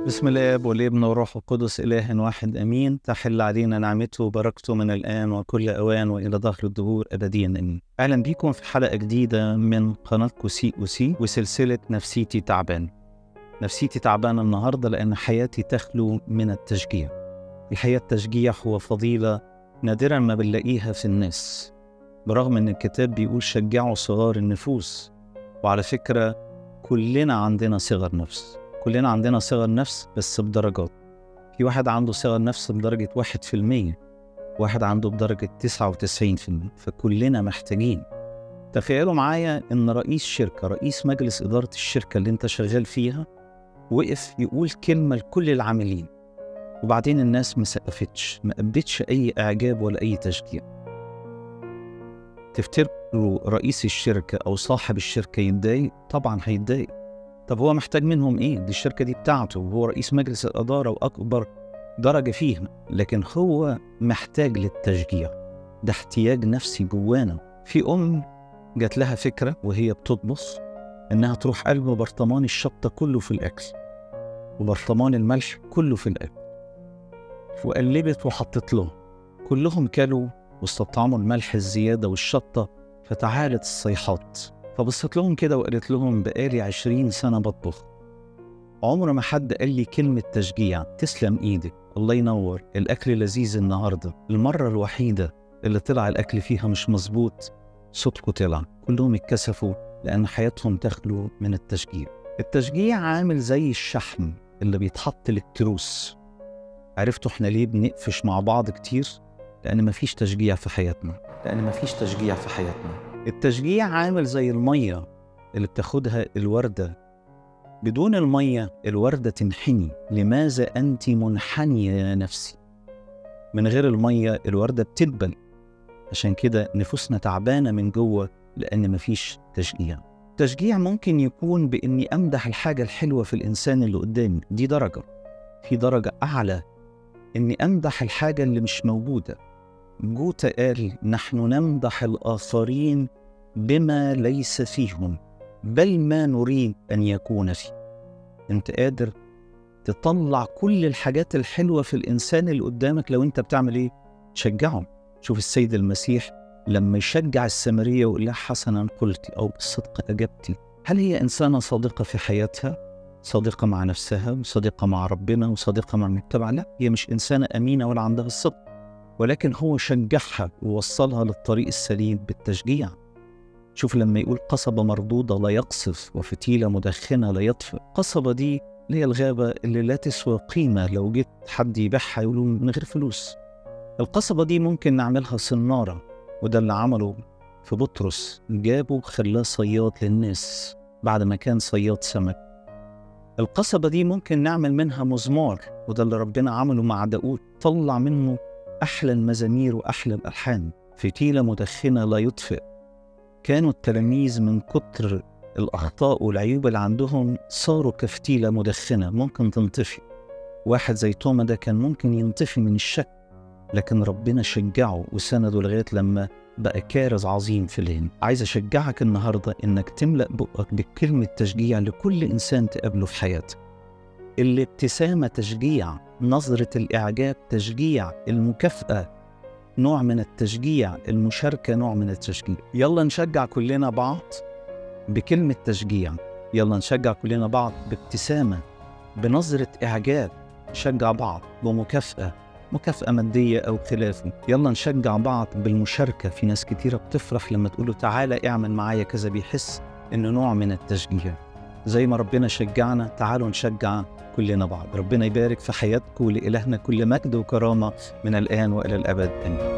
بسم الآب والابن والروح القدس إله واحد أمين. تحل علينا نعمته وبركته من الآن وكل أوان وإلى ظهر الدهور أبديا أمين. أهلا بكم في حلقة جديدة من قناتكم سي وسلسلة نفسيتي تعبان. نفسيتي تعبان النهاردة لأن حياتي تخلو من التشجيع. الحقيقة التشجيع هو فضيلة نادرا ما بنلاقيها في الناس، برغم أن الكتاب بيقول شجعوا صغار النفوس. وعلى فكرة كلنا عندنا صغر نفس، كلنا عندنا صغر نفس بس بدرجات. في واحد عنده صغر نفس بدرجة 1%، واحد عنده بدرجة 99%، فكلنا محتاجين. تخيلوا معايا ان رئيس مجلس إدارة الشركة اللي انت شغال فيها وقف يقول كلمة لكل العاملين، وبعدين الناس ما سقفتش، ما قبتش اي اعجاب ولا اي تشجيع. تفتكروا رئيس الشركة او صاحب الشركة يتضايق؟ طبعا هيتضايق. طب هو محتاج منهم ايه؟ دي الشركة دي بتاعته وهو رئيس مجلس الإدارة وأكبر درجة فيها، لكن هو محتاج للتشجيع. ده احتياج نفسي جوانا. في جات لها فكرة وهي بتطبخ إنها تروح قلب برطمان الشطة كله في الأكل وبرطمان الملح كله في الأكل، وقلبت وحطت له، كلهم كلوا واستطعموا الملح الزيادة والشطة، فتعالت الصيحات. فبصت لهم كده وقالت لهم بقالي 20 سنة بطبخ، عمر ما حد قال لي كلمة تشجيع، تسلم ايدك، الله ينور، الأكل لذيذ النهاردة، المرة الوحيدة اللي طلع الأكل فيها مش مظبوط صوتكم طلع. كلهم اتكسفوا لأن حياتهم تخلو من التشجيع. التشجيع عامل زي الشحم اللي بيتحط للتروس. عرفتوا احنا ليه بنقفش مع بعض كتير؟ لأن مفيش تشجيع في حياتنا. التشجيع عامل زي المية اللي بتاخدها الوردة، بدون المية الوردة تنحني. لماذا أنت منحنية يا نفسي؟ من غير المية الوردة بتدبل. عشان كده نفوسنا تعبانة من جوه لأن مفيش تشجيع. التشجيع ممكن يكون بإني أمدح الحاجة الحلوة في الإنسان اللي قدامي، دي درجة. في درجة أعلى إني أمدح الحاجة اللي مش موجودة. جوتا قال نحن نمدح الآخرين بما ليس فيهم بل ما نريد أن يكون فيه. انت قادر تطلع كل الحاجات الحلوة في الإنسان اللي قدامك لو انت بتعمل ايه؟ تشجعهم. شوف السيد المسيح لما يشجع السامرية ويقول لها حسنا قلت أو بالصدق أجبتي. هل هي إنسانة صادقة في حياتها؟ صادقة مع نفسها وصادقة مع ربنا وصادقة مع المجتمع؟ لا، هي مش إنسانة أمينة ولا عندها الصدق، ولكن هو شجعها ووصلها للطريق السليم بالتشجيع. شوف لما يقول قصبة مردودة لا يقصف وفتيلة مدخنة لا يطفئ. قصبة دي اللي هي الغابة اللي لا تسوى قيمة، لو جيت حد يبيعها يقولوا من غير فلوس. القصبة دي ممكن نعملها صنارة، وده اللي عمله في بطرس، جابوا خلاه صياد للناس بعد ما كان صياد سمك. القصبة دي ممكن نعمل منها مزمار، وده اللي ربنا عمله مع داود، طلع منه أحلى المزامير وأحلى الألحان. فتيلة مدخنة لا يطفئ. كانوا التلاميذ من كتر الأخطاء والعيوب اللي عندهم صاروا كفتيلة مدخنة ممكن تنطفي. واحد زي توما ده كان ممكن ينطفي من الشك، لكن ربنا شجعه وسنده لغاية لما بقى كارز عظيم في الهند. عايز أشجعك النهاردة إنك تملأ بقك بكلمة تشجيع لكل إنسان تقابله في حياتك. الابتسامة تشجيع، نظرة الإعجاب تشجيع، المكافأة نوع من التشجيع، المشاركة نوع من التشجيع. يلا نشجع كلنا بعض بكلمة تشجيع، يلا نشجع كلنا بعض بابتسامة، بنظرة إعجاب، نشجع بعض بمكافأة، مكافأة مادية أو خلافه. يلا نشجع بعض بالمشاركة. في ناس كتيرة بتفرح لما تقوله تعالى اعمل معايا كذا، بيحس إنه نوع من التشجيع. زي ما ربنا شجعنا تعالوا نشجع كلنا بعض. ربنا يبارك في حياتكم، ولإلهنا كل مجد وكرامة من الآن وإلى الأبد آمين.